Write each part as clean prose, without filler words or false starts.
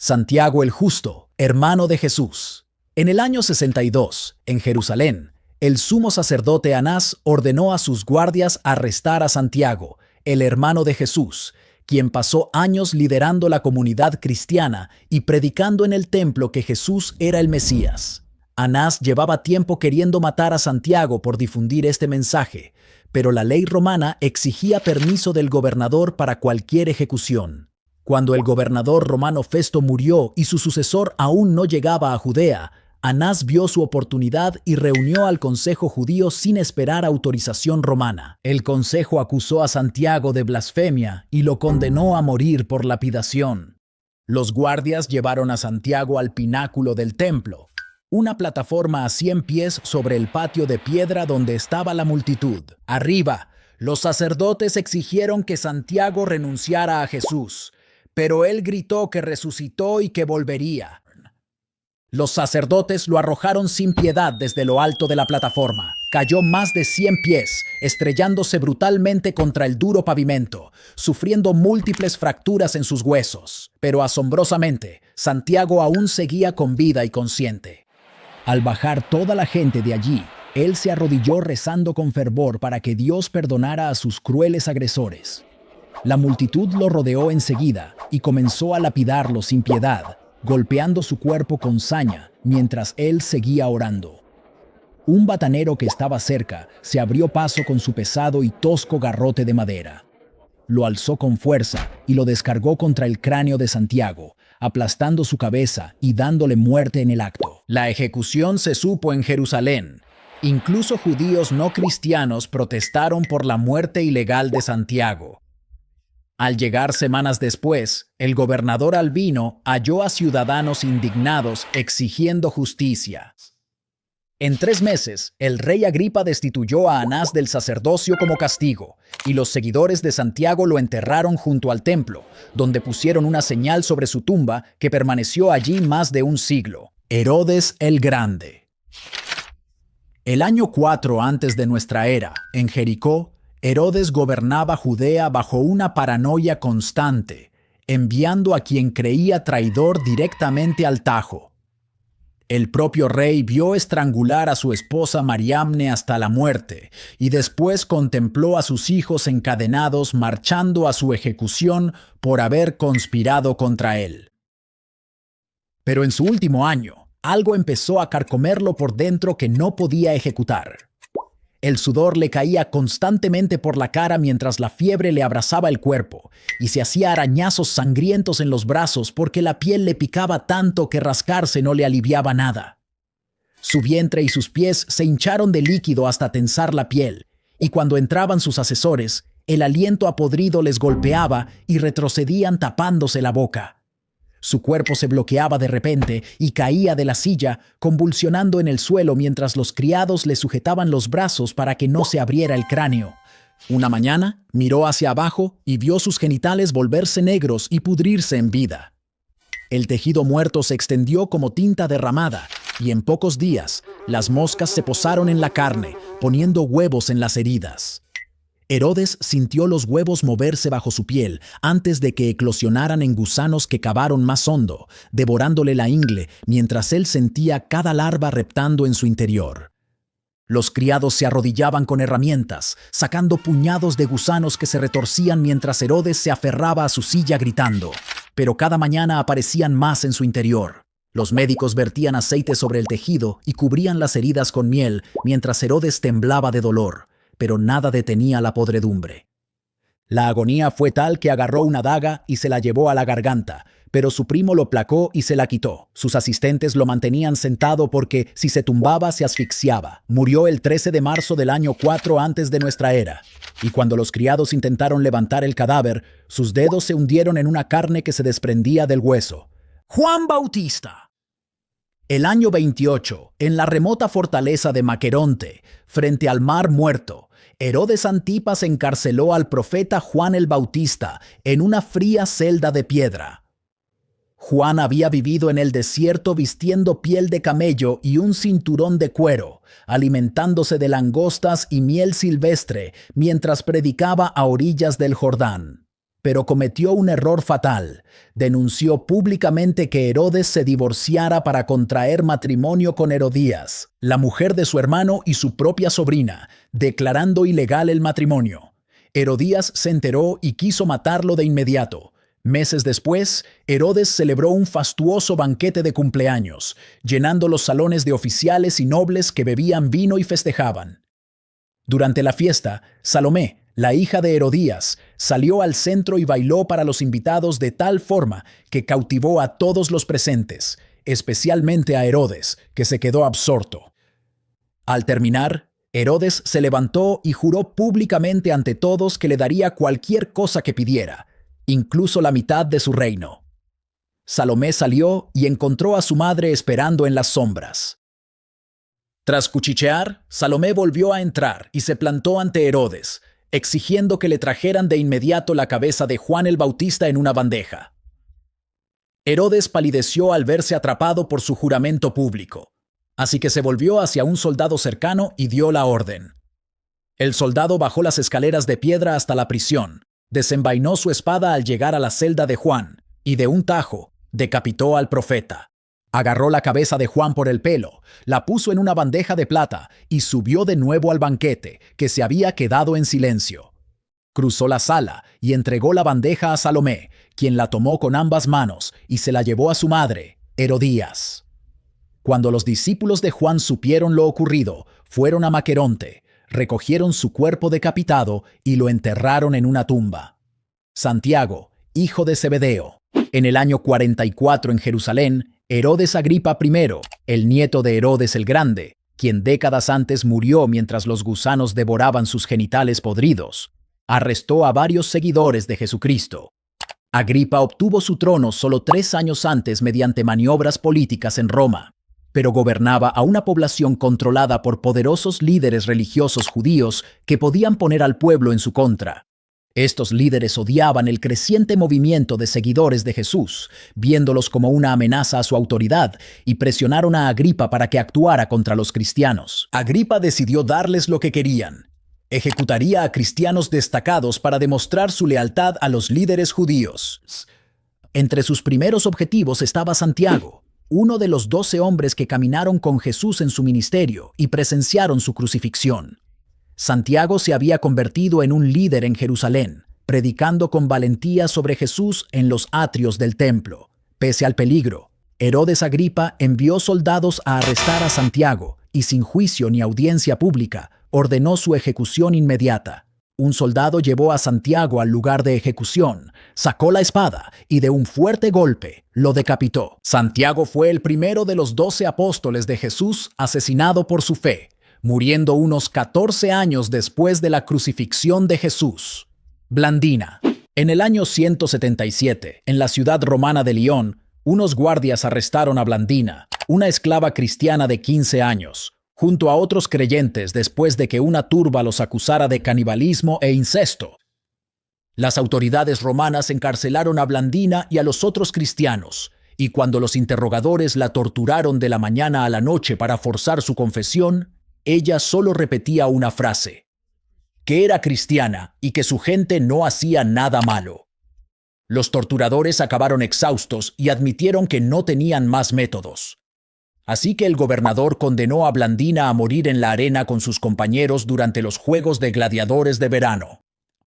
Santiago el Justo, hermano de Jesús. En el año 62, en Jerusalén, el sumo sacerdote Anás ordenó a sus guardias arrestar a Santiago, el hermano de Jesús, quien pasó años liderando la comunidad cristiana y predicando en el templo que Jesús era el Mesías. Anás llevaba tiempo queriendo matar a Santiago por difundir este mensaje, pero la ley romana exigía permiso del gobernador para cualquier ejecución. Cuando el gobernador romano Festo murió y su sucesor aún no llegaba a Judea, Anás vio su oportunidad y reunió al consejo judío sin esperar autorización romana. El consejo acusó a Santiago de blasfemia y lo condenó a morir por lapidación. Los guardias llevaron a Santiago al pináculo del templo, una plataforma a 100 pies sobre el patio de piedra donde estaba la multitud. Arriba, los sacerdotes exigieron que Santiago renunciara a Jesús, pero él gritó que resucitó y que volvería. Los sacerdotes lo arrojaron sin piedad desde lo alto de la plataforma. Cayó más de 100 pies, estrellándose brutalmente contra el duro pavimento, sufriendo múltiples fracturas en sus huesos. Pero asombrosamente, Santiago aún seguía con vida y consciente. Al bajar toda la gente de allí, él se arrodilló rezando con fervor para que Dios perdonara a sus crueles agresores. La multitud lo rodeó enseguida y comenzó a lapidarlo sin piedad, golpeando su cuerpo con saña mientras él seguía orando. Un batanero que estaba cerca se abrió paso con su pesado y tosco garrote de madera. Lo alzó con fuerza y lo descargó contra el cráneo de Santiago, aplastando su cabeza y dándole muerte en el acto. La ejecución se supo en Jerusalén. Incluso judíos no cristianos protestaron por la muerte ilegal de Santiago. Al llegar semanas después, el gobernador Albino halló a ciudadanos indignados exigiendo justicia. En 3 meses, el rey Agripa destituyó a Anás del sacerdocio como castigo, y los seguidores de Santiago lo enterraron junto al templo, donde pusieron una señal sobre su tumba que permaneció allí más de un siglo. Herodes el Grande. El año 4 antes de nuestra era, en Jericó, Herodes gobernaba Judea bajo una paranoia constante, enviando a quien creía traidor directamente al Tajo. El propio rey vio estrangular a su esposa Mariamne hasta la muerte y después contempló a sus hijos encadenados marchando a su ejecución por haber conspirado contra él. Pero en su último año, algo empezó a carcomerlo por dentro que no podía ejecutar. El sudor le caía constantemente por la cara mientras la fiebre le abrazaba el cuerpo y se hacía arañazos sangrientos en los brazos porque la piel le picaba tanto que rascarse no le aliviaba nada. Su vientre y sus pies se hincharon de líquido hasta tensar la piel, y cuando entraban sus asesores, el aliento apodrido les golpeaba y retrocedían tapándose la boca. Su cuerpo se bloqueaba de repente y caía de la silla, convulsionando en el suelo mientras los criados le sujetaban los brazos para que no se abriera el cráneo. Una mañana, miró hacia abajo y vio sus genitales volverse negros y pudrirse en vida. El tejido muerto se extendió como tinta derramada, y en pocos días, las moscas se posaron en la carne, poniendo huevos en las heridas. Herodes sintió los huevos moverse bajo su piel antes de que eclosionaran en gusanos que cavaron más hondo, devorándole la ingle mientras él sentía cada larva reptando en su interior. Los criados se arrodillaban con herramientas, sacando puñados de gusanos que se retorcían mientras Herodes se aferraba a su silla gritando, pero cada mañana aparecían más en su interior. Los médicos vertían aceite sobre el tejido y cubrían las heridas con miel mientras Herodes temblaba de dolor, pero nada detenía la podredumbre. La agonía fue tal que agarró una daga y se la llevó a la garganta, pero su primo lo placó y se la quitó. Sus asistentes lo mantenían sentado porque, si se tumbaba, se asfixiaba. Murió el 13 de marzo del año 4 antes de nuestra era, y cuando los criados intentaron levantar el cadáver, sus dedos se hundieron en una carne que se desprendía del hueso. Juan Bautista. El año 28, en la remota fortaleza de Maqueronte, frente al Mar Muerto, Herodes Antipas encarceló al profeta Juan el Bautista en una fría celda de piedra. Juan había vivido en el desierto vistiendo piel de camello y un cinturón de cuero, alimentándose de langostas y miel silvestre mientras predicaba a orillas del Jordán. pero cometió un error fatal. Denunció públicamente que Herodes se divorciara para contraer matrimonio con Herodías, la mujer de su hermano y su propia sobrina, declarando ilegal el matrimonio. Herodías se enteró y quiso matarlo de inmediato. Meses después, Herodes celebró un fastuoso banquete de cumpleaños, llenando los salones de oficiales y nobles que bebían vino y festejaban. Durante la fiesta, Salomé, la hija de Herodías, salió al centro y bailó para los invitados de tal forma que cautivó a todos los presentes, especialmente a Herodes, que se quedó absorto. Al terminar, Herodes se levantó y juró públicamente ante todos que le daría cualquier cosa que pidiera, incluso la mitad de su reino. Salomé salió y encontró a su madre esperando en las sombras. Tras cuchichear, Salomé volvió a entrar y se plantó ante Herodes, exigiendo que le trajeran de inmediato la cabeza de Juan el Bautista en una bandeja. Herodes palideció al verse atrapado por su juramento público, así que se volvió hacia un soldado cercano y dio la orden. El soldado bajó las escaleras de piedra hasta la prisión, desenvainó su espada al llegar a la celda de Juan y de un tajo decapitó al profeta. Agarró la cabeza de Juan por el pelo, la puso en una bandeja de plata y subió de nuevo al banquete, que se había quedado en silencio. Cruzó la sala y entregó la bandeja a Salomé, quien la tomó con ambas manos y se la llevó a su madre, Herodías. Cuando los discípulos de Juan supieron lo ocurrido, fueron a Maqueronte, recogieron su cuerpo decapitado y lo enterraron en una tumba. Santiago, hijo de Zebedeo. En el año 44 en Jerusalén, Herodes Agripa I, el nieto de Herodes el Grande, quien décadas antes murió mientras los gusanos devoraban sus genitales podridos, arrestó a varios seguidores de Jesucristo. Agripa obtuvo su trono solo 3 años antes mediante maniobras políticas en Roma, pero gobernaba a una población controlada por poderosos líderes religiosos judíos que podían poner al pueblo en su contra. Estos líderes odiaban el creciente movimiento de seguidores de Jesús, viéndolos como una amenaza a su autoridad, y presionaron a Agripa para que actuara contra los cristianos. Agripa decidió darles lo que querían. Ejecutaría a cristianos destacados para demostrar su lealtad a los líderes judíos. Entre sus primeros objetivos estaba Santiago, uno de los 12 hombres que caminaron con Jesús en su ministerio y presenciaron su crucifixión. Santiago se había convertido en un líder en Jerusalén, predicando con valentía sobre Jesús en los atrios del templo. Pese al peligro, Herodes Agripa envió soldados a arrestar a Santiago y sin juicio ni audiencia pública, ordenó su ejecución inmediata. Un soldado llevó a Santiago al lugar de ejecución, sacó la espada y de un fuerte golpe lo decapitó. Santiago fue el primero de los 12 apóstoles de Jesús asesinado por su fe, muriendo unos 14 años después de la crucifixión de Jesús. Blandina. En el año 177, en la ciudad romana de Lyon, unos guardias arrestaron a Blandina, una esclava cristiana de 15 años, junto a otros creyentes después de que una turba los acusara de canibalismo e incesto. Las autoridades romanas encarcelaron a Blandina y a los otros cristianos, y cuando los interrogadores la torturaron de la mañana a la noche para forzar su confesión, ella solo repetía una frase: que era cristiana y que su gente no hacía nada malo. Los torturadores acabaron exhaustos y admitieron que no tenían más métodos. Así que el gobernador condenó a Blandina a morir en la arena con sus compañeros durante los Juegos de Gladiadores de verano.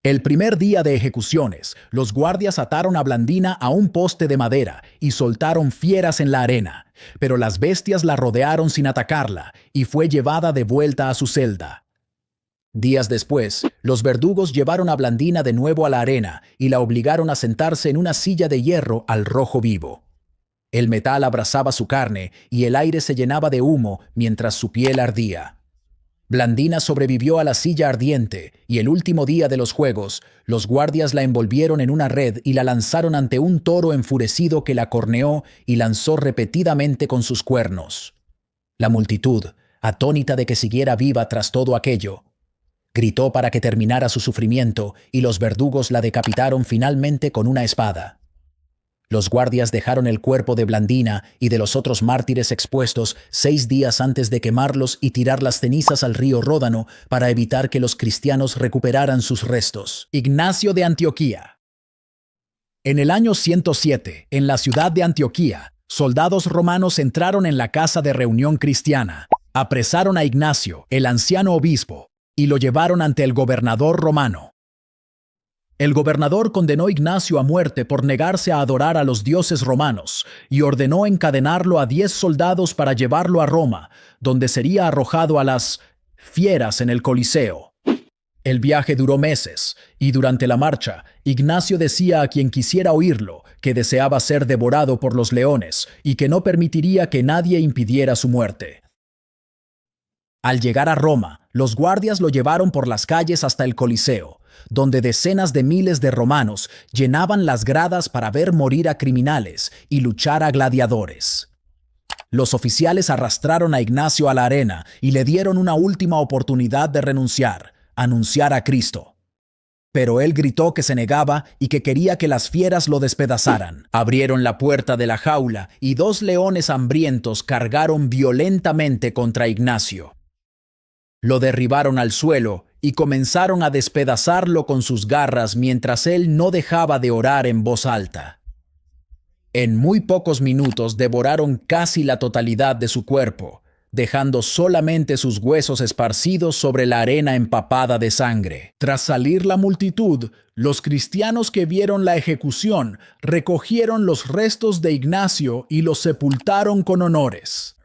El primer día de ejecuciones, los guardias ataron a Blandina a un poste de madera y soltaron fieras en la arena, pero las bestias la rodearon sin atacarla y fue llevada de vuelta a su celda. Días después, los verdugos llevaron a Blandina de nuevo a la arena y la obligaron a sentarse en una silla de hierro al rojo vivo. El metal abrasaba su carne y el aire se llenaba de humo mientras su piel ardía. Blandina sobrevivió a la silla ardiente y el último día de los juegos, los guardias la envolvieron en una red y la lanzaron ante un toro enfurecido que la corneó y lanzó repetidamente con sus cuernos. La multitud, atónita de que siguiera viva tras todo aquello, gritó para que terminara su sufrimiento y los verdugos la decapitaron finalmente con una espada. Los guardias dejaron el cuerpo de Blandina y de los otros mártires expuestos 6 días antes de quemarlos y tirar las cenizas al río Ródano para evitar que los cristianos recuperaran sus restos. Ignacio de Antioquía. En el año 107, en la ciudad de Antioquía, soldados romanos entraron en la casa de reunión cristiana, apresaron a Ignacio, el anciano obispo, y lo llevaron ante el gobernador romano. El gobernador condenó a Ignacio a muerte por negarse a adorar a los dioses romanos y ordenó encadenarlo a 10 soldados para llevarlo a Roma, donde sería arrojado a las fieras en el Coliseo. El viaje duró meses, y durante la marcha, Ignacio decía a quien quisiera oírlo que deseaba ser devorado por los leones y que no permitiría que nadie impidiera su muerte. Al llegar a Roma, los guardias lo llevaron por las calles hasta el Coliseo, donde decenas de miles de romanos llenaban las gradas para ver morir a criminales y luchar a gladiadores. Los oficiales arrastraron a Ignacio a la arena y le dieron una última oportunidad de renunciar, anunciar a Cristo. Pero él gritó que se negaba y que quería que las fieras lo despedazaran. Abrieron la puerta de la jaula y 2 leones hambrientos cargaron violentamente contra Ignacio. Lo derribaron al suelo y comenzaron a despedazarlo con sus garras mientras él no dejaba de orar en voz alta. En muy pocos minutos devoraron casi la totalidad de su cuerpo, dejando solamente sus huesos esparcidos sobre la arena empapada de sangre. Tras salir la multitud, los cristianos que vieron la ejecución recogieron los restos de Ignacio y los sepultaron con honores.